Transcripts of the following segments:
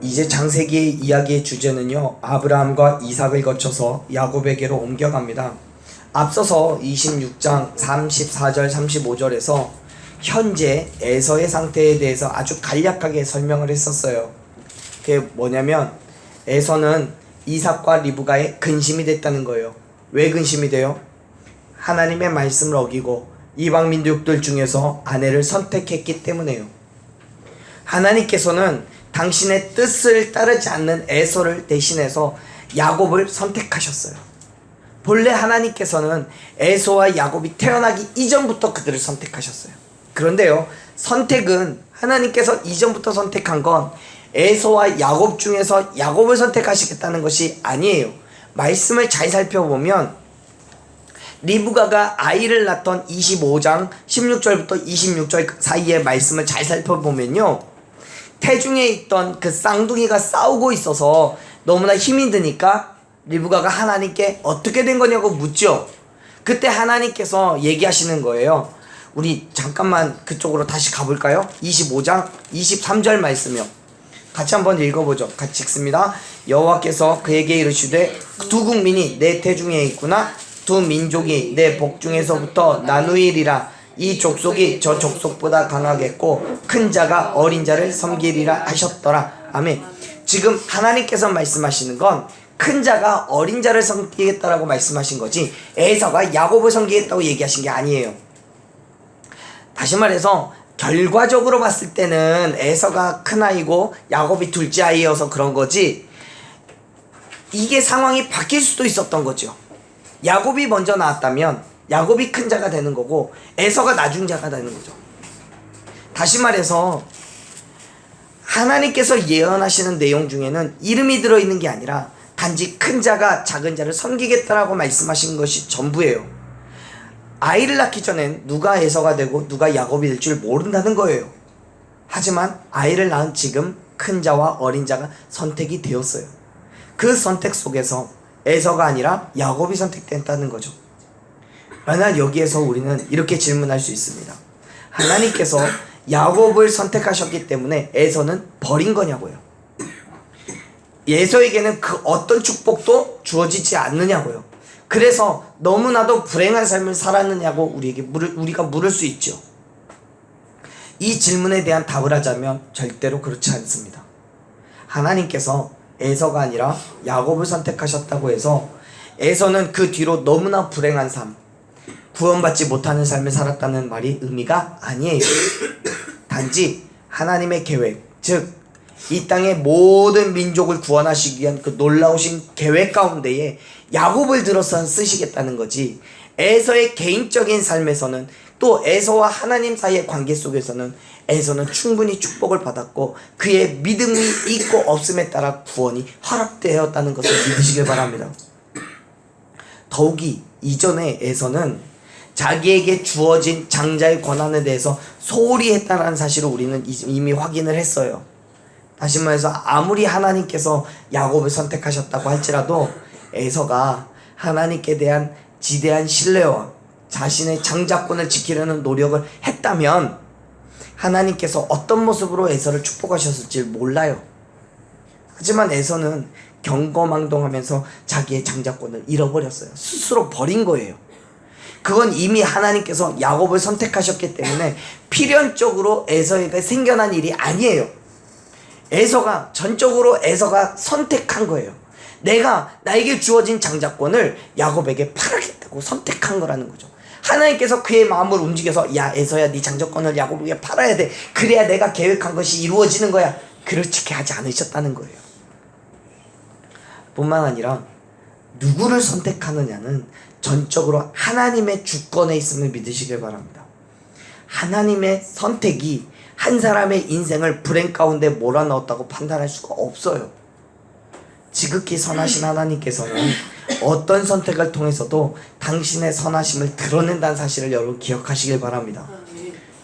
이제 창세기의 이야기의 주제는요, 아브라함과 이삭을 거쳐서 야곱에게로 옮겨갑니다. 앞서서 26장 34절 35절에서 현재 에서의 상태에 대해서 아주 간략하게 설명을 했었어요. 그게 뭐냐면 에서는 이삭과 리브가의 근심이 됐다는 거예요. 왜 근심이 돼요? 하나님의 말씀을 어기고 이방 민족들 중에서 아내를 선택했기 때문에요. 하나님께서는 당신의 뜻을 따르지 않는 에서를 대신해서 야곱을 선택하셨어요. 본래 하나님께서는 에서와 야곱이 태어나기 이전부터 그들을 선택하셨어요. 그런데요, 선택은 하나님께서 이전부터 선택한 건 에서와 야곱 중에서 야곱을 선택하시겠다는 것이 아니에요. 말씀을 잘 살펴보면 리브가가 아이를 낳던 25장 16절부터 26절 사이의 말씀을 잘 살펴보면요, 태중에 있던 그 쌍둥이가 싸우고 있어서 너무나 힘이 드니까 리브가가 하나님께 어떻게 된 거냐고 묻죠. 그때 하나님께서 얘기하시는 거예요. 우리 잠깐만 그쪽으로 다시 가볼까요? 25장 23절 말씀이요. 같이 한번 읽어보죠. 같이 읽습니다. 여호와께서 그에게 이르시되 두 국민이 내 태중에 있구나. 두 민족이 내 복중에서부터 나누이리라. 이 족속이 저 족속보다 강하겠고 큰 자가 어린 자를 섬기리라 하셨더라. 아멘. 지금 하나님께서 말씀하시는 건 큰 자가 어린 자를 섬기겠다라고 말씀하신 거지 에서가 야곱을 섬기겠다고 얘기하신 게 아니에요. 다시 말해서 결과적으로 봤을 때는 에서가 큰아이고 야곱이 둘째 아이여서 그런 거지, 이게 상황이 바뀔 수도 있었던 거죠. 야곱이 먼저 나왔다면 야곱이 큰 자가 되는 거고 에서가 나중 자가 되는 거죠. 다시 말해서 하나님께서 예언하시는 내용 중에는 이름이 들어있는 게 아니라 단지 큰 자가 작은 자를 섬기겠다라고 말씀하신 것이 전부예요. 아이를 낳기 전엔 누가 에서가 되고 누가 야곱이 될 줄 모른다는 거예요. 하지만 아이를 낳은 지금 큰 자와 어린 자가 선택이 되었어요. 그 선택 속에서 에서가 아니라 야곱이 선택됐다는 거죠. 만약 여기에서 우리는 이렇게 질문할 수 있습니다. 하나님께서 야곱을 선택하셨기 때문에 에서는 버린 거냐고요. 에서에게는 그 어떤 축복도 주어지지 않느냐고요. 그래서 너무나도 불행한 삶을 살았느냐고 우리가 물을 수 있죠. 이 질문에 대한 답을 하자면 절대로 그렇지 않습니다. 하나님께서 에서가 아니라 야곱을 선택하셨다고 해서 에서는 그 뒤로 너무나 불행한 삶, 구원받지 못하는 삶을 살았다는 말이 의미가 아니에요. 단지 하나님의 계획, 즉 이 땅의 모든 민족을 구원하시기 위한 그 놀라우신 계획 가운데에 야곱을 들어서 쓰시겠다는 거지, 에서의 개인적인 삶에서는 또 에서와 하나님 사이의 관계 속에서는 에서는 충분히 축복을 받았고 그의 믿음이 있고 없음에 따라 구원이 허락되었다는 것을 믿으시길 바랍니다. 더욱이 이전에 에서는 자기에게 주어진 장자의 권한에 대해서 소홀히 했다는 사실을 우리는 이미 확인을 했어요. 다시 말해서 아무리 하나님께서 야곱을 선택하셨다고 할지라도 에서가 하나님께 대한 지대한 신뢰와 자신의 장자권을 지키려는 노력을 했다면 하나님께서 어떤 모습으로 에서를 축복하셨을지 몰라요. 하지만 에서는 경거망동하면서 자기의 장자권을 잃어버렸어요. 스스로 버린 거예요. 그건 이미 하나님께서 야곱을 선택하셨기 때문에 필연적으로 에서에게 생겨난 일이 아니에요. 전적으로 에서가 선택한 거예요. 나에게 주어진 장자권을 야곱에게 팔아겠다고 선택한 거라는 거죠. 하나님께서 그의 마음을 움직여서 야 에서야, 네 장자권을 야곱에게 팔아야 돼. 그래야 내가 계획한 것이 이루어지는 거야. 그렇게 하지 않으셨다는 거예요. 뿐만 아니라 누구를 선택하느냐는 전적으로 하나님의 주권에 있음을 믿으시길 바랍니다. 하나님의 선택이 한 사람의 인생을 불행 가운데 몰아넣었다고 판단할 수가 없어요. 지극히 선하신 하나님께서는 어떤 선택을 통해서도 당신의 선하심을 드러낸다는 사실을 여러분 기억하시길 바랍니다.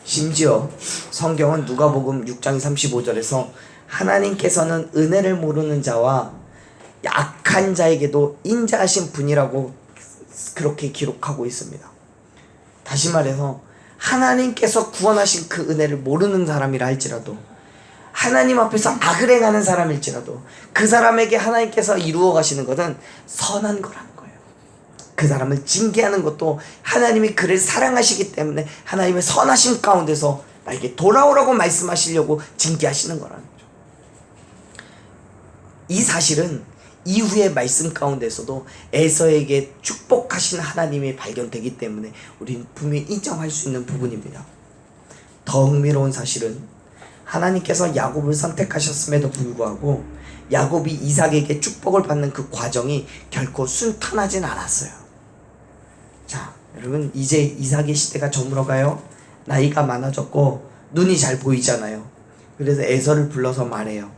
심지어 성경은 누가복음 6장 35절에서 하나님께서는 은혜를 모르는 자와 약한 자에게도 인자하신 분이라고 그렇게 기록하고 있습니다. 다시 말해서 하나님께서 구원하신 그 은혜를 모르는 사람이라 할지라도, 하나님 앞에서 악을 행하는 사람일지라도 그 사람에게 하나님께서 이루어 가시는 것은 선한 거라는 거예요. 그 사람을 징계하는 것도 하나님이 그를 사랑하시기 때문에 하나님의 선하심 가운데서 나에게 돌아오라고 말씀하시려고 징계하시는 거라는 거죠. 이 사실은 이후의 말씀 가운데서도 에서에게 축복하신 하나님이 발견되기 때문에 우리는 분명히 인정할 수 있는 부분입니다. 더 흥미로운 사실은 하나님께서 야곱을 선택하셨음에도 불구하고 야곱이 이삭에게 축복을 받는 그 과정이 결코 순탄하진 않았어요. 자, 여러분, 이제 이삭의 시대가 저물어가요. 나이가 많아졌고 눈이 잘 보이잖아요. 그래서 에서를 불러서 말해요.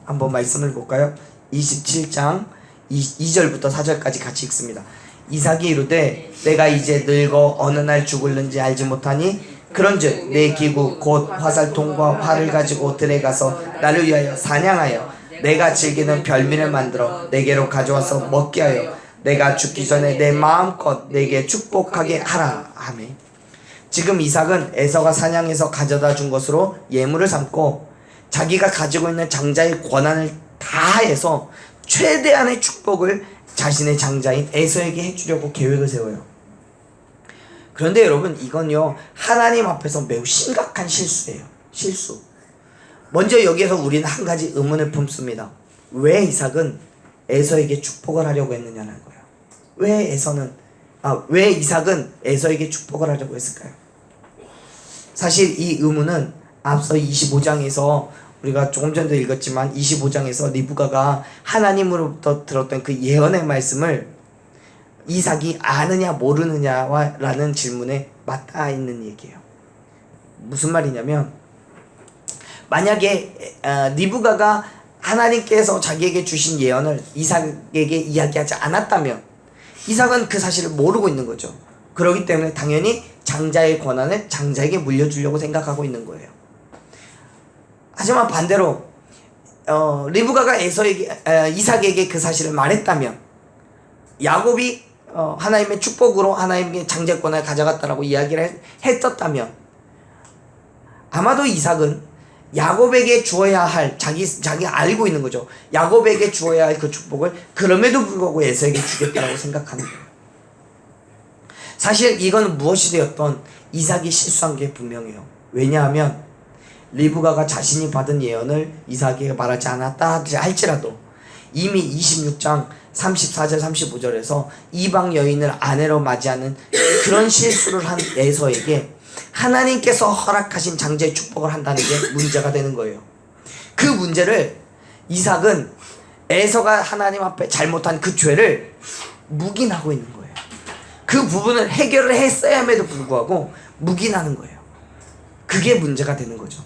한번 말씀을 볼까요? 27장 2절부터 4절까지 같이 읽습니다. 이삭이 이르되 내가 이제 늙어 어느 날 죽을는지 알지 못하니 그런즉 내 기구 곧 화살통과 활을 가지고 들에 가서 나를 위하여 사냥하여 내가 즐기는 별미를 만들어 내게로 가져와서 먹게 하여 내가 죽기 전에 내 마음껏 내게 축복하게 하라 하며, 지금 이삭은 에서가 사냥해서 가져다 준 것으로 예물을 삼고 자기가 가지고 있는 장자의 권한을 다해서 최대한의 축복을 자신의 장자인 에서에게 해주려고 계획을 세워요. 그런데 여러분, 이건요 하나님 앞에서 매우 심각한 실수예요. 실수. 먼저 여기에서 우리는 한 가지 의문을 품습니다. 왜 이삭은 에서에게 축복을 하려고 했느냐는 거예요. 왜 이삭은 에서에게 축복을 하려고 했을까요? 사실 이 의문은 앞서 25장에서 우리가 조금 전에 읽었지만 25장에서 리브가가 하나님으로부터 들었던 그 예언의 말씀을 이삭이 아느냐 모르느냐라는 질문에 맞닿아 있는 얘기예요. 무슨 말이냐면, 만약에 리브가가 하나님께서 자기에게 주신 예언을 이삭에게 이야기하지 않았다면 이삭은 그 사실을 모르고 있는 거죠. 그렇기 때문에 당연히 장자의 권한을 장자에게 물려주려고 생각하고 있는 거예요. 하지만 반대로 리브가가 이삭에게 그 사실을 말했다면, 야곱이 하나님의 축복으로 하나님의 장자권을 가져갔다라고 이야기를 했었다면, 아마도 이삭은 야곱에게 주어야 할, 자기가 알고 있는 거죠. 야곱에게 주어야 할 그 축복을 그럼에도 불구하고 에서에게 주겠다라고 생각하는 거예요. 사실 이건 무엇이 되었던 이삭이 실수한 게 분명해요. 왜냐하면 리브가가 자신이 받은 예언을 이삭에게 말하지 않았다 할지라도 이미 26장 34절 35절에서 이방 여인을 아내로 맞이하는 그런 실수를 한 에서에게 하나님께서 허락하신 장자의 축복을 한다는 게 문제가 되는 거예요. 그 문제를 이삭은 에서가 하나님 앞에 잘못한 그 죄를 묵인하고 있는 거예요. 그 부분을 해결을 했어야 함에도 불구하고 묵인하는 거예요. 그게 문제가 되는 거죠.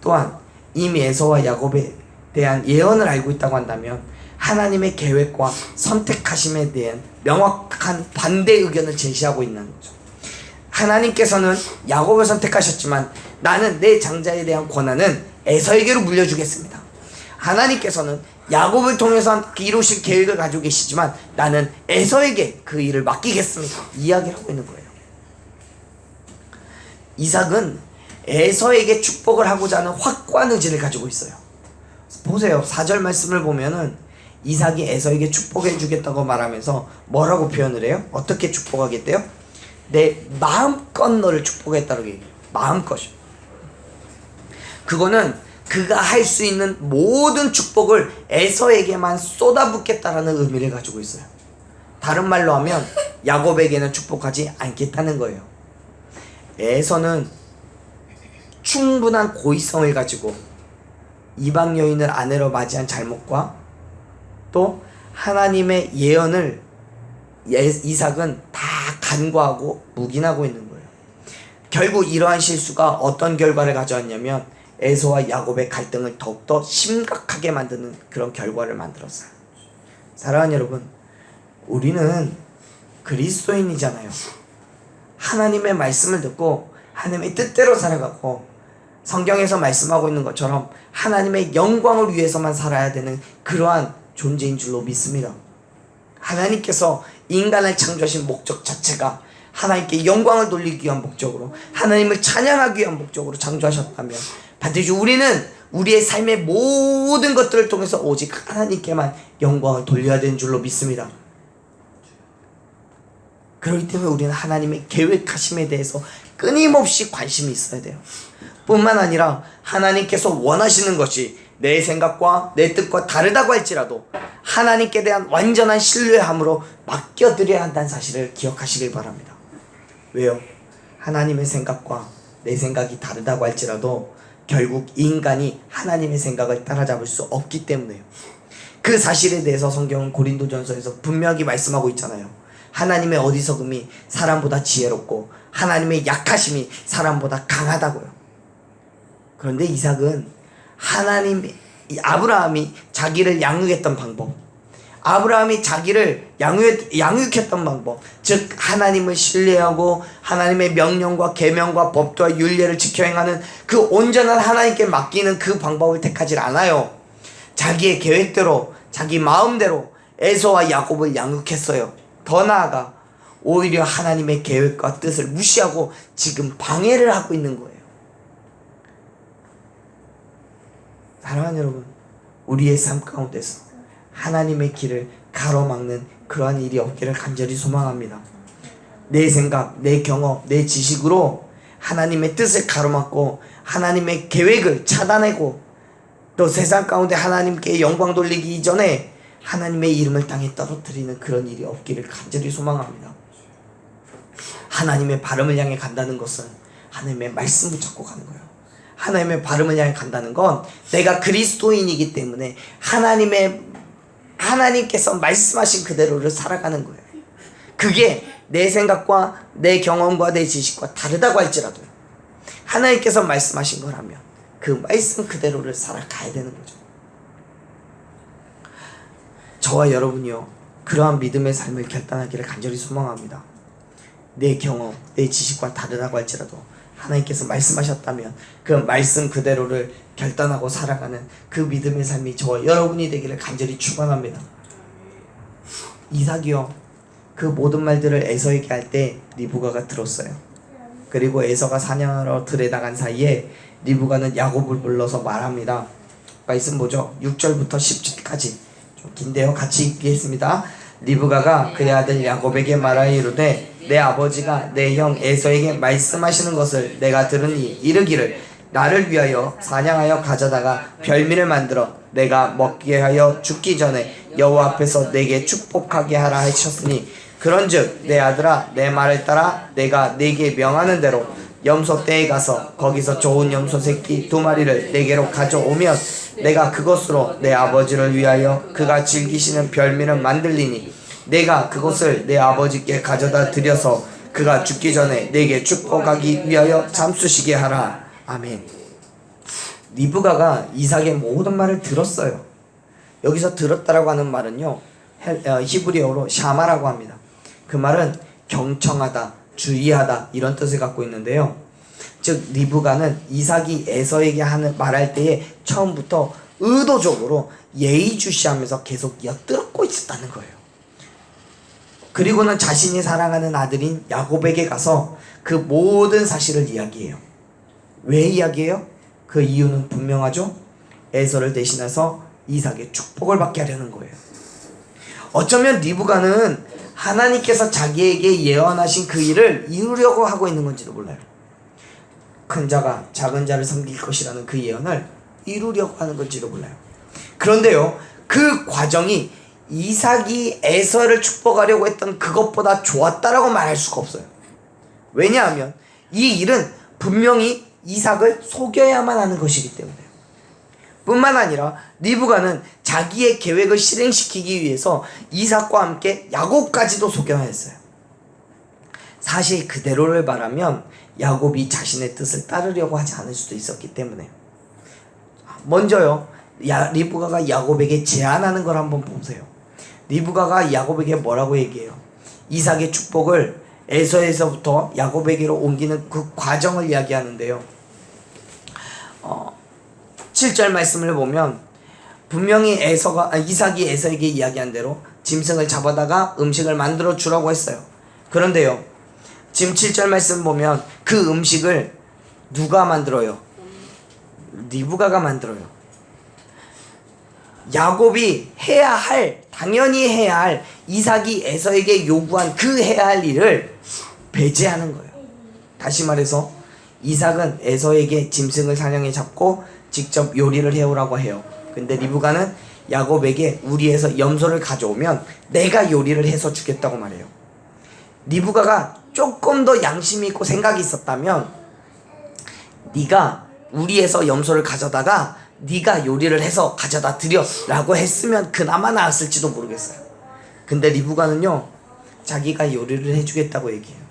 또한 이미 에서와 야곱에 대한 예언을 알고 있다고 한다면 하나님의 계획과 선택하심에 대한 명확한 반대 의견을 제시하고 있는 거죠. 하나님께서는 야곱을 선택하셨지만 나는 내 장자에 대한 권한은 에서에게로 물려주겠습니다. 하나님께서는 야곱을 통해서 이루실 계획을 가지고 계시지만 나는 에서에게 그 일을 맡기겠습니다. 이야기를 하고 있는 거예요. 이삭은 에서에게 축복을 하고자 하는 확고한 의지를 가지고 있어요. 보세요. 4절 말씀을 보면은 이삭이 에서에게 축복해 주겠다고 말하면서 뭐라고 표현을 해요? 어떻게 축복하겠대요? 내 마음껏 너를 축복했다고 얘기해요. 마음껏이요. 그거는 그가 할 수 있는 모든 축복을 에서에게만 쏟아붓겠다라는 의미를 가지고 있어요. 다른 말로 하면 야곱에게는 축복하지 않겠다는 거예요. 에서는 충분한 고의성을 가지고 이방 여인을 아내로 맞이한 잘못과 또 하나님의 예언을 이삭은 다 간과하고 묵인하고 있는 거예요. 결국 이러한 실수가 어떤 결과를 가져왔냐면 에서와 야곱의 갈등을 더욱더 심각하게 만드는 그런 결과를 만들었어요. 사랑하는 여러분, 우리는 그리스도인이잖아요. 하나님의 말씀을 듣고 하나님의 뜻대로 살아가고 성경에서 말씀하고 있는 것처럼 하나님의 영광을 위해서만 살아야 되는 그러한 존재인 줄로 믿습니다. 하나님께서 인간을 창조하신 목적 자체가 하나님께 영광을 돌리기 위한 목적으로, 하나님을 찬양하기 위한 목적으로 창조하셨다면 반드시 우리는 우리의 삶의 모든 것들을 통해서 오직 하나님께만 영광을 돌려야 되는 줄로 믿습니다. 그렇기 때문에 우리는 하나님의 계획하심에 대해서 끊임없이 관심이 있어야 돼요. 뿐만 아니라 하나님께서 원하시는 것이 내 생각과 내 뜻과 다르다고 할지라도 하나님께 대한 완전한 신뢰함으로 맡겨드려야 한다는 사실을 기억하시길 바랍니다. 왜요? 하나님의 생각과 내 생각이 다르다고 할지라도 결국 인간이 하나님의 생각을 따라잡을 수 없기 때문에요. 그 사실에 대해서 성경은 고린도전서에서 분명히 말씀하고 있잖아요. 하나님의 어리석음이 사람보다 지혜롭고 하나님의 약하심이 사람보다 강하다고요. 그런데 이삭은 아브라함이 자기를 양육했던 방법, 아브라함이 자기를 양육했던 방법, 즉 하나님을 신뢰하고 하나님의 명령과 계명과 법도와 율례를 지켜 행하는 그 온전한 하나님께 맡기는 그 방법을 택하지 않아요. 자기의 계획대로, 자기 마음대로 에서와 야곱을 양육했어요. 더 나아가 오히려 하나님의 계획과 뜻을 무시하고 지금 방해를 하고 있는 거예요. 사랑하는 여러분, 우리의 삶 가운데서 하나님의 길을 가로막는 그러한 일이 없기를 간절히 소망합니다. 내 생각, 내 경험, 내 지식으로 하나님의 뜻을 가로막고 하나님의 계획을 차단하고 또 세상 가운데 하나님께 영광 돌리기 이전에 하나님의 이름을 땅에 떨어뜨리는 그런 일이 없기를 간절히 소망합니다. 하나님의 발음을 향해 간다는 것은 하나님의 말씀 붙잡고 가는 거예요. 하나님의 발음을 향해 간다는 건 내가 그리스도인이기 때문에 하나님께서 말씀하신 그대로를 살아가는 거예요. 그게 내 생각과 내 경험과 내 지식과 다르다고 할지라도요. 하나님께서 말씀하신 거라면 그 말씀 그대로를 살아가야 되는 거죠. 저와 여러분이요, 그러한 믿음의 삶을 결단하기를 간절히 소망합니다. 내 경험, 내 지식과 다르다고 할지라도 하나님께서 말씀하셨다면 그 말씀 그대로를 결단하고 살아가는 그 믿음의 삶이 저와 여러분이 되기를 간절히 축원합니다. 이삭이요, 그 모든 말들을 에서에게 할 때 리브가가 들었어요. 그리고 에서가 사냥하러 들에 나간 사이에 리브가는 야곱을 불러서 말합니다. 말씀 보죠. 6절부터 10절까지 좀 긴데요, 같이 읽겠습니다. 리브가가 그의 아들 야곱에게 말하여 이르되 내 아버지가 내 형 에서에게 말씀하시는 것을 내가 들으니 이르기를 나를 위하여 사냥하여 가져다가 별미를 만들어 내가 먹게 하여 죽기 전에 여호와 앞에서 내게 축복하게 하라 하셨으니 그런즉 내 아들아 내 말을 따라 내가 네게 명하는 대로 염소 떼에 가서 거기서 좋은 염소 새끼 2마리를 내게로 가져오면 내가 그것으로 내 아버지를 위하여 그가 즐기시는 별미를 만들리니 내가 그것을 내 아버지께 가져다 드려서 그가 죽기 전에 내게 축복하기 위하여 잠수시게 하라. 아멘. 리브가가 이삭의 모든 말을 들었어요. 여기서 들었다라고 하는 말은요, 히브리어로 샤마라고 합니다. 그 말은 경청하다, 주의하다 이런 뜻을 갖고 있는데요. 즉 리브가는 이삭이 에서에게 말할 때에 처음부터 의도적으로 예의주시하면서 계속 엿들었고 있었다는 거예요. 그리고는 자신이 사랑하는 아들인 야곱에게 가서 그 모든 사실을 이야기해요. 왜 이야기해요? 그 이유는 분명하죠. 에서를 대신해서 이삭의 축복을 받게 하려는 거예요. 어쩌면 리브가는 하나님께서 자기에게 예언하신 그 일을 이루려고 하고 있는 건지도 몰라요. 큰 자가 작은 자를 섬길 것이라는 그 예언을 이루려고 하는 건지도 몰라요. 그런데요, 그 과정이 이삭이 에서를 축복하려고 했던 그것보다 좋았다라고 말할 수가 없어요. 왜냐하면 이 일은 분명히 이삭을 속여야만 하는 것이기 때문에요. 뿐만 아니라 리브가는 자기의 계획을 실행시키기 위해서 이삭과 함께 야곱까지도 속여야 했어요. 사실 그대로를 말하면 야곱이 자신의 뜻을 따르려고 하지 않을 수도 있었기 때문에. 먼저요, 리브가가 야곱에게 제안하는 걸 한번 보세요. 리브가가 야곱에게 뭐라고 얘기해요? 이삭의 축복을 에서에서부터 야곱에게로 옮기는 그 과정을 이야기하는데요. 7절 말씀을 보면 분명히 이삭이 에서에게 이야기한 대로 짐승을 잡아다가 음식을 만들어 주라고 했어요. 그런데요, 지금 7절 말씀 보면 그 음식을 누가 만들어요? 리브가가 만들어요. 야곱이 당연히 해야 할 이삭이 에서에게 요구한 그 해야 할 일을 배제하는 거예요. 다시 말해서 이삭은 에서에게 짐승을 사냥해 잡고 직접 요리를 해오라고 해요. 근데 리브가는 야곱에게 우리에서 염소를 가져오면 내가 요리를 해서 주겠다고 말해요. 리브가가 조금 더 양심이 있고 생각이 있었다면 네가 우리에서 염소를 가져다가 네가 요리를 해서 가져다 드려 라고 했으면 그나마 나았을지도 모르겠어요. 근데 리브가는요, 자기가 요리를 해주겠다고 얘기해요.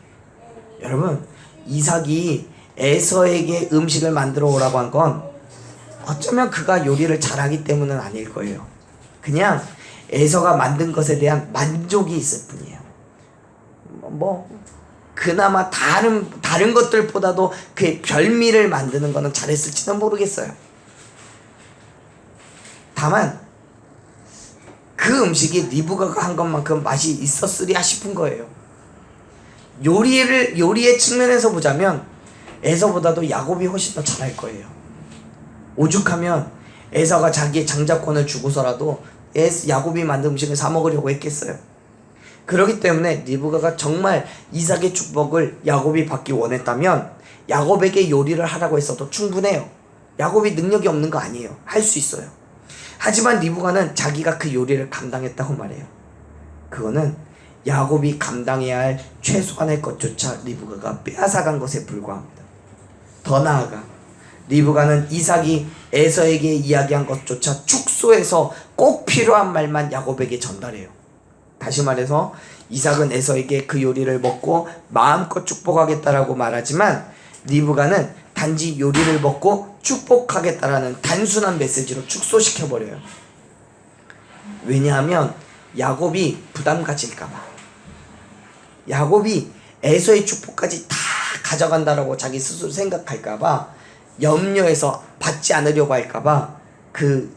여러분, 이삭이 에서에게 음식을 만들어 오라고 한 건 어쩌면 그가 요리를 잘하기 때문은 아닐 거예요. 그냥 에서가 만든 것에 대한 만족이 있을 뿐이에요. 그나마 다른 것들보다도 그 별미를 만드는 거는 잘했을지는 모르겠어요. 다만 그 음식이 리브가가 한 것만큼 맛이 있었으리야 싶은 거예요. 요리의 측면에서 보자면 에서보다도 야곱이 훨씬 더 잘할 거예요. 오죽하면 에서가 자기의 장자권을 주고서라도 야곱이 만든 음식을 사 먹으려고 했겠어요. 그렇기 때문에 리브가가 정말 이삭의 축복을 야곱이 받기 원했다면 야곱에게 요리를 하라고 했어도 충분해요. 야곱이 능력이 없는 거 아니에요. 할 수 있어요. 하지만 리브가는 자기가 그 요리를 감당했다고 말해요. 그거는 야곱이 감당해야 할 최소한의 것조차 리브가가 빼앗아간 것에 불과합니다. 더 나아가 리브가는 이삭이 에서에게 이야기한 것조차 축소해서 꼭 필요한 말만 야곱에게 전달해요. 다시 말해서 이삭은 에서에게 그 요리를 먹고 마음껏 축복하겠다라고 말하지만 리브가는 단지 요리를 먹고 축복하겠다라는 단순한 메시지로 축소시켜버려요. 왜냐하면 야곱이 부담 가질까봐, 야곱이 에서의 축복까지 다 가져간다라고 자기 스스로 생각할까봐, 염려해서 받지 않으려고 할까봐 그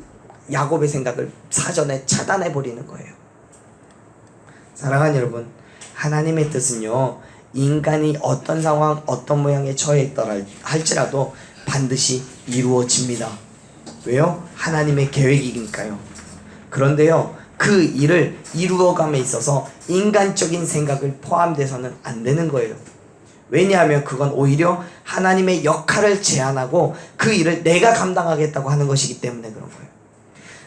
야곱의 생각을 사전에 차단해버리는 거예요. 사랑하는 여러분, 하나님의 뜻은요, 인간이 어떤 상황 어떤 모양에 처해 있더라 할지라도 반드시 이루어집니다. 왜요? 하나님의 계획이니까요. 그런데요, 그 일을 이루어감에 있어서 인간적인 생각을 포함돼서는 안 되는 거예요. 왜냐하면 그건 오히려 하나님의 역할을 제한하고 그 일을 내가 감당하겠다고 하는 것이기 때문에 그런 거예요.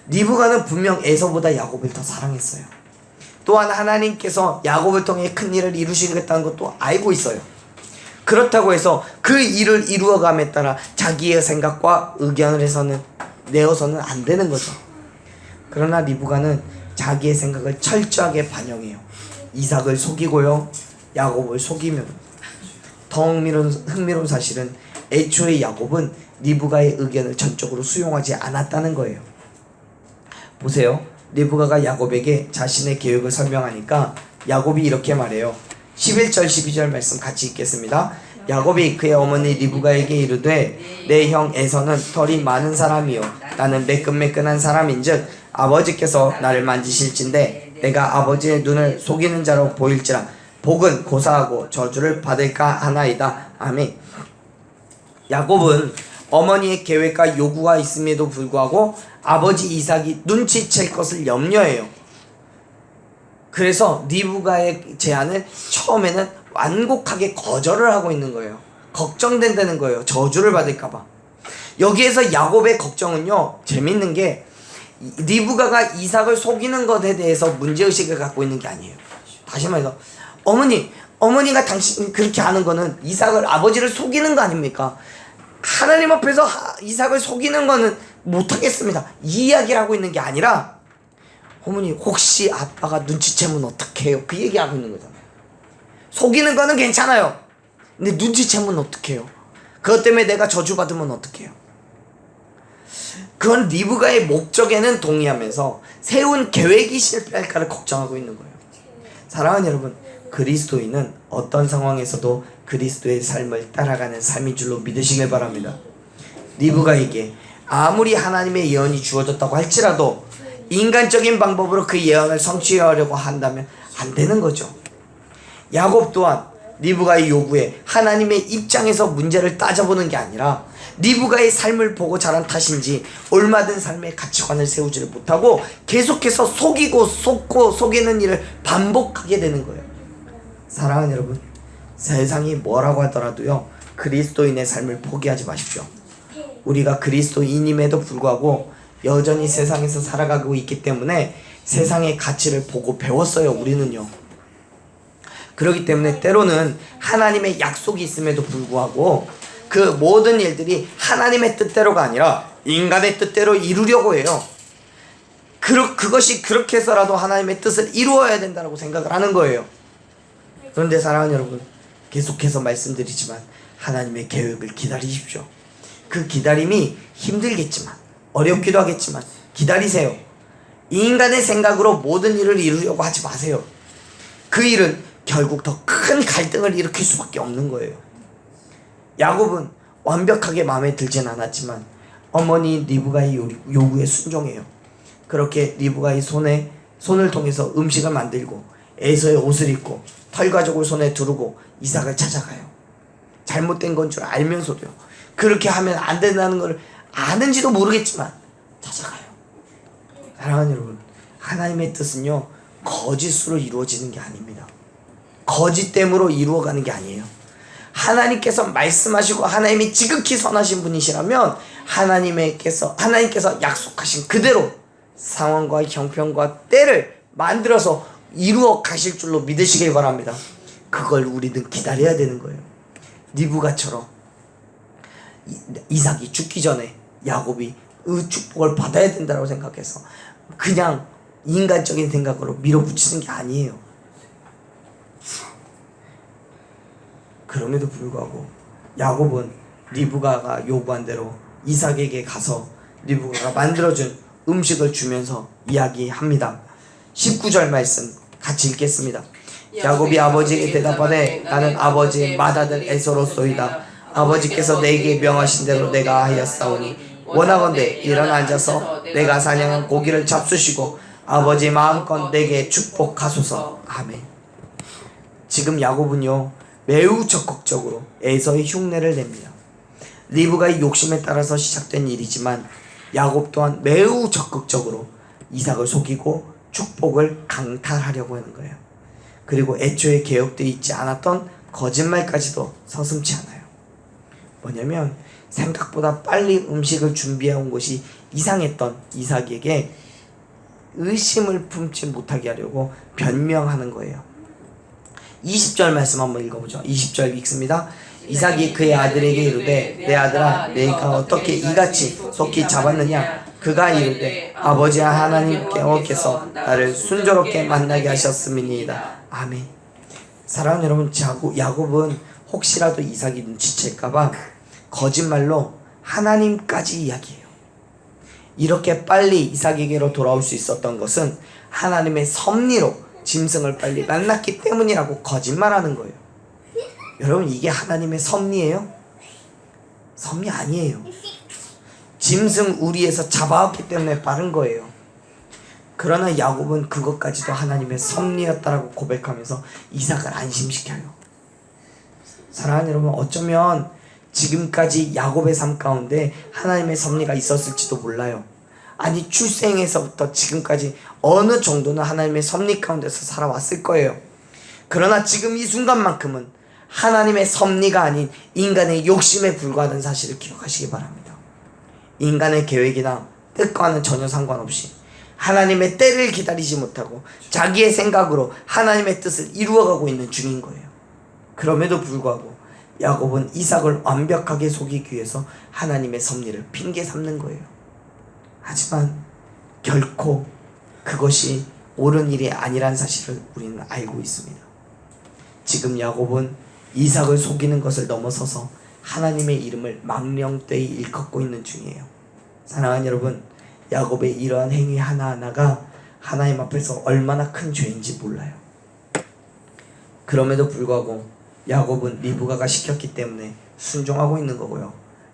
리브가는 분명 에서보다 야곱을 더 사랑했어요. 또한 하나님께서 야곱을 통해 큰 일을 이루시겠다는 것도 알고 있어요. 그렇다고 해서 그 일을 이루어감에 따라 자기의 생각과 의견을 내어서는 안 되는 거죠. 그러나 리브가는 자기의 생각을 철저하게 반영해요. 이삭을 속이고요, 야곱을 속이면. 더 흥미로운 사실은 애초에 야곱은 리브가의 의견을 전적으로 수용하지 않았다는 거예요. 보세요. 리브가가 야곱에게 자신의 계획을 설명하니까 야곱이 이렇게 말해요. 11절 12절 말씀 같이 읽겠습니다. 야곱이 그의 어머니 리브가에게 이르되 내 형 에서는 털이 많은 사람이요 나는 매끈매끈한 사람인즉 아버지께서 나를 만지실진데 내가 아버지의 눈을 속이는 자로 보일지라 복은 고사하고 저주를 받을까 하나이다. 아멘. 야곱은 어머니의 계획과 요구가 있음에도 불구하고 아버지 이삭이 눈치챌 것을 염려해요. 그래서 리브가의 제안을 처음에는 완곡하게 거절을 하고 있는 거예요. 걱정된다는 거예요. 저주를 받을까봐. 여기에서 야곱의 걱정은요, 재밌는 게 리브가가 이삭을 속이는 것에 대해서 문제의식을 갖고 있는 게 아니에요. 다시 말해서 어머니가 당신 그렇게 하는 거는 이삭을, 아버지를 속이는 거 아닙니까? 하나님 앞에서 이삭을 속이는 거는 못하겠습니다, 이 이야기를 하고 있는 게 아니라, 어머니 혹시 아빠가 눈치채면 어떡해요? 그 얘기하고 있는 거잖아요. 속이는 거는 괜찮아요. 근데 눈치채면 어떡해요? 그것 때문에 내가 저주받으면 어떡해요? 그건 리브가의 목적에는 동의하면서 세운 계획이 실패할까를 걱정하고 있는 거예요. 사랑하는 여러분, 그리스도인은 어떤 상황에서도 그리스도의 삶을 따라가는 삶인 줄로 믿으시길 바랍니다. 리브가에게 아무리 하나님의 예언이 주어졌다고 할지라도 인간적인 방법으로 그 예언을 성취하려고 한다면 안 되는 거죠. 야곱 또한 리브가의 요구에 하나님의 입장에서 문제를 따져보는 게 아니라 리브가의 삶을 보고 자란 탓인지 옳맞은 삶의 가치관을 세우지를 못하고 계속해서 속이고 속고 속이는 일을 반복하게 되는 거예요. 사랑하는 여러분, 세상이 뭐라고 하더라도요, 그리스도인의 삶을 포기하지 마십시오. 우리가 그리스도인임에도 불구하고 여전히 세상에서 살아가고 있기 때문에 세상의 가치를 보고 배웠어요. 우리는요. 그렇기 때문에 때로는 하나님의 약속이 있음에도 불구하고 그 모든 일들이 하나님의 뜻대로가 아니라 인간의 뜻대로 이루려고 해요. 그것이 그렇게 해서라도 하나님의 뜻을 이루어야 된다고 생각을 하는 거예요. 그런데 사랑하는 여러분, 계속해서 말씀드리지만 하나님의 계획을 기다리십시오. 그 기다림이 힘들겠지만, 어렵기도 하겠지만 기다리세요. 인간의 생각으로 모든 일을 이루려고 하지 마세요. 그 일은 결국 더 큰 갈등을 일으킬 수밖에 없는 거예요. 야곱은 완벽하게 마음에 들진 않았지만 어머니 리브가의 요구에 순종해요. 그렇게 리브가의 손을 통해서 음식을 만들고 에서의 옷을 입고 털가죽을 손에 두르고 이삭을 찾아가요. 잘못된 건 줄 알면서도요. 그렇게 하면 안 된다는 걸 아는지도 모르겠지만 찾아가요. 사랑하는 여러분, 하나님의 뜻은요, 거짓으로 이루어지는 게 아닙니다. 거짓됨으로 이루어가는 게 아니에요. 하나님께서 말씀하시고 하나님이 지극히 선하신 분이시라면 하나님께서 약속하신 그대로 상황과 형편과 때를 만들어서 이루어 가실 줄로 믿으시길 바랍니다. 그걸 우리는 기다려야 되는 거예요. 리브가처럼 이삭이 죽기 전에 야곱이 그 축복을 받아야 된다고 생각해서 그냥 인간적인 생각으로 밀어붙이는 게 아니에요. 그럼에도 불구하고 야곱은 리브가가 요구한 대로 이삭에게 가서 리브가가 만들어준 음식을 주면서 이야기합니다. 19절 말씀 같이 읽겠습니다. 야곱이 아버지에게 대답하되 나는 아버지의 맏아들 에서로소이다. 아버지께서 내게 명하신 대로 내가 하였사오니 원하건대 일어나 앉아서 내가 사냥한 고기를 잡수시고 아버지 마음껏 내게 축복하소서. 아멘. 지금 야곱은요, 매우 적극적으로 에서의 흉내를 냅니다. 리브가의 욕심에 따라서 시작된 일이지만 야곱 또한 매우 적극적으로 이삭을 속이고 축복을 강탈하려고 하는 거예요. 그리고 애초에 계획되어 있지 않았던 거짓말까지도 서슴지 않아요. 뭐냐면 생각보다 빨리 음식을 준비해온 것이 이상했던 이삭에게 의심을 품지 못하게 하려고 변명하는 거예요. 20절 말씀 한번 읽어보죠. 20절 읽습니다. 이삭이 그의 아들에게 이르되 내 아들아 내가 어떻게 이같이 속히 잡았느냐. 그가 이르되 아버지 하나님께서 나를 순조롭게 만나게 하셨음이니이다. 아멘. 사랑하는 여러분, 야곱은 혹시라도 이삭이 눈치챌까봐 거짓말로 하나님까지 이야기해요. 이렇게 빨리 이삭에게로 돌아올 수 있었던 것은 하나님의 섭리로 짐승을 빨리 만났기 때문이라고 거짓말하는 거예요. 여러분, 이게 하나님의 섭리예요? 섭리 아니에요. 짐승 우리에서 잡아왔기 때문에 빠른 거예요. 그러나 야곱은 그것까지도 하나님의 섭리였다라고 고백하면서 이삭을 안심시켜요. 사랑하는 여러분, 어쩌면 지금까지 야곱의 삶 가운데 하나님의 섭리가 있었을지도 몰라요. 아니, 출생에서부터 지금까지 어느 정도는 하나님의 섭리 가운데서 살아왔을 거예요. 그러나 지금 이 순간만큼은 하나님의 섭리가 아닌 인간의 욕심에 불과하다는 사실을 기억하시기 바랍니다. 인간의 계획이나 뜻과는 전혀 상관없이 하나님의 때를 기다리지 못하고 자기의 생각으로 하나님의 뜻을 이루어가고 있는 중인 거예요. 그럼에도 불구하고 야곱은 이삭을 완벽하게 속이기 위해서 하나님의 섭리를 핑계 삼는 거예요. 하지만 결코 그것이 옳은 일이 아니란 사실을 우리는 알고 있습니다. 지금 야곱은 이삭을 속이는 것을 넘어서서 하나님의 이름을 망령되이 일컫고 있는 중이에요. 사랑하는 여러분, 야곱의 이러한 행위 하나하나가 하나님 앞에서 얼마나 큰 죄인지 몰라요. 그럼에도 불구하고 야곱은 리브가가 시켰기 때문에 순종하고 있는 거고요.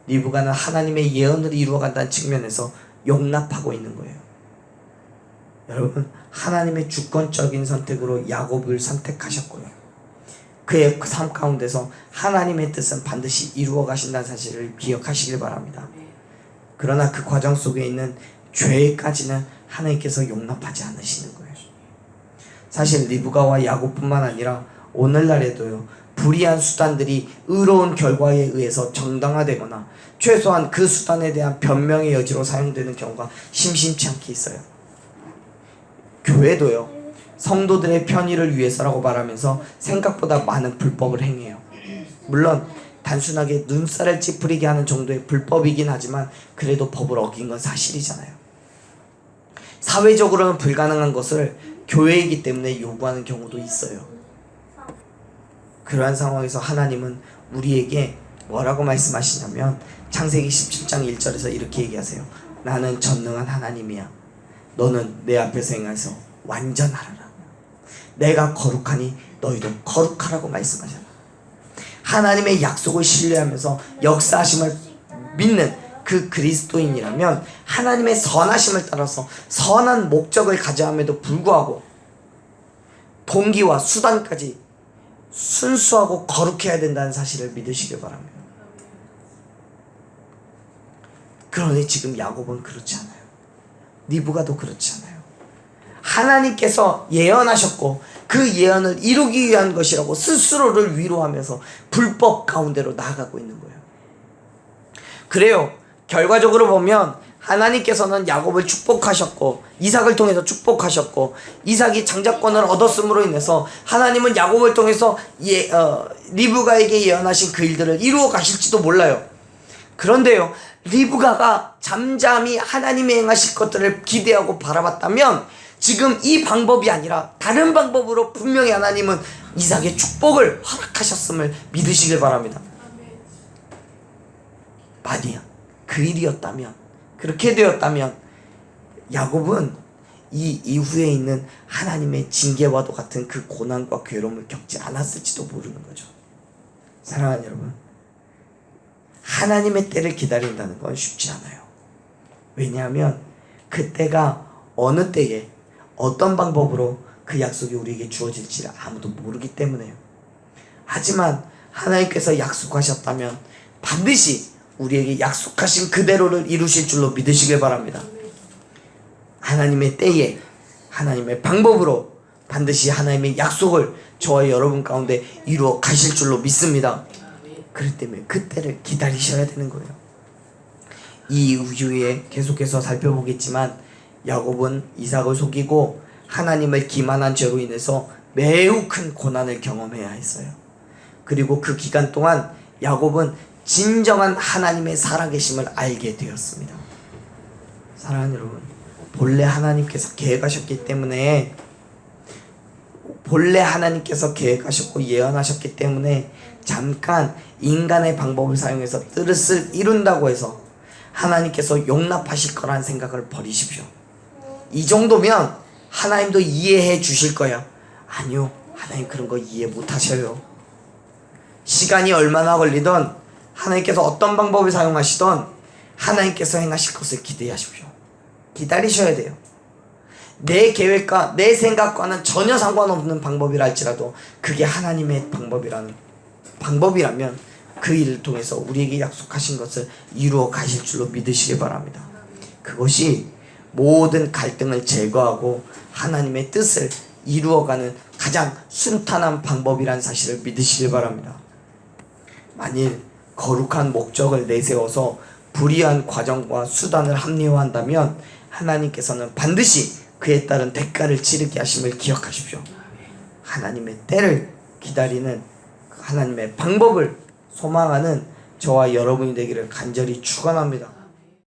리브가는 하나님의 예언을 이루어간다는 측면에서 용납하고 있는 거예요. 여러분, 하나님의 주권적인 선택으로 야곱을 선택하셨고요. 그의 삶 가운데서 하나님의 뜻은 반드시 이루어 가신다는 사실을 기억하시길 바랍니다. 그러나 그 과정 속에 있는 죄까지는 하나님께서 용납하지 않으시는 거예요. 사실 리브가와 야곱뿐만 아니라 오늘날에도요, 불의한 수단들이 의로운 결과에 의해서 정당화되거나 최소한 그 수단에 대한 변명의 여지로 사용되는 경우가 심심치 않게 있어요. 교회도요, 성도들의 편의를 위해서라고 말하면서 생각보다 많은 불법을 행해요. 물론 단순하게 눈살을 찌푸리게 하는 정도의 불법이긴 하지만 그래도 법을 어긴 건 사실이잖아요. 사회적으로는 불가능한 것을 교회이기 때문에 요구하는 경우도 있어요. 그러한 상황에서 하나님은 우리에게 뭐라고 말씀하시냐면 창세기 17장 1절에서 이렇게 얘기하세요. 나는 전능한 하나님이야. 너는 내 앞에서 행해서 완전하라. 내가 거룩하니 너희도 거룩하라고 말씀하잖아. 하나님의 약속을 신뢰하면서 역사하심을 믿는 그 그리스도인이라면 하나님의 선하심을 따라서 선한 목적을 가져함에도 불구하고 동기와 수단까지 순수하고 거룩해야 된다는 사실을 믿으시길 바랍니다. 그러니 지금 야곱은 그렇지 않아요. 리브가도 그렇지 않아요. 하나님께서 예언하셨고 그 예언을 이루기 위한 것이라고 스스로를 위로하면서 불법 가운데로 나아가고 있는 거예요. 그래요. 결과적으로 보면 하나님께서는 야곱을 축복하셨고 이삭을 통해서 축복하셨고 이삭이 장자권을 얻었음으로 인해서 하나님은 야곱을 통해서 리브가에게 예언하신 그 일들을 이루어 가실지도 몰라요. 그런데요, 리브가가 잠잠히 하나님이 행하실 것들을 기대하고 바라봤다면 지금 이 방법이 아니라 다른 방법으로 분명히 하나님은 이삭의 축복을 허락하셨음을 믿으시길 바랍니다. 만약 그 일이었다면, 그렇게 되었다면 야곱은 이 이후에 있는 하나님의 징계와도 같은 그 고난과 괴로움을 겪지 않았을지도 모르는 거죠. 사랑하는 여러분, 하나님의 때를 기다린다는 건 쉽지 않아요. 왜냐하면 그 때가 어느 때에 어떤 방법으로 그 약속이 우리에게 주어질지를 아무도 모르기 때문에요. 하지만 하나님께서 약속하셨다면 반드시 우리에게 약속하신 그대로를 이루실 줄로 믿으시길 바랍니다. 하나님의 때에 하나님의 방법으로 반드시 하나님의 약속을 저와 여러분 가운데 이루어 가실 줄로 믿습니다. 그렇기 때문에 그때를 기다리셔야 되는 거예요. 이 이후에 계속해서 살펴보겠지만 야곱은 이삭을 속이고 하나님을 기만한 죄로 인해서 매우 큰 고난을 경험해야 했어요. 그리고 그 기간 동안 야곱은 진정한 하나님의 살아계심을 알게 되었습니다. 사랑하는 여러분, 본래 하나님께서 계획하셨기 때문에 본래 하나님께서 계획하셨고 예언하셨기 때문에 잠깐 인간의 방법을 사용해서 뜻을 이룬다고 해서 하나님께서 용납하실 거라는 생각을 버리십시오. 이 정도면 하나님도 이해해 주실 거야. 아니요, 하나님 그런 거 이해 못 하셔요. 시간이 얼마나 걸리던 하나님께서 어떤 방법을 사용하시던 하나님께서 행하실 것을 기대하십시오. 기다리셔야 돼요. 내 계획과 내 생각과는 전혀 상관없는 방법이라 할지라도 그게 하나님의 방법이라면 그 일을 통해서 우리에게 약속하신 것을 이루어 가실 줄로 믿으시기 바랍니다. 그것이 모든 갈등을 제거하고 하나님의 뜻을 이루어가는 가장 순탄한 방법이라는 사실을 믿으시기 바랍니다. 만일 거룩한 목적을 내세워서 불의한 과정과 수단을 합리화한다면 하나님께서는 반드시 그에 따른 대가를 치르게 하심을 기억하십시오. 하나님의 때를 기다리는 하나님의 방법을 소망하는 저와 여러분이 되기를 간절히 축원합니다.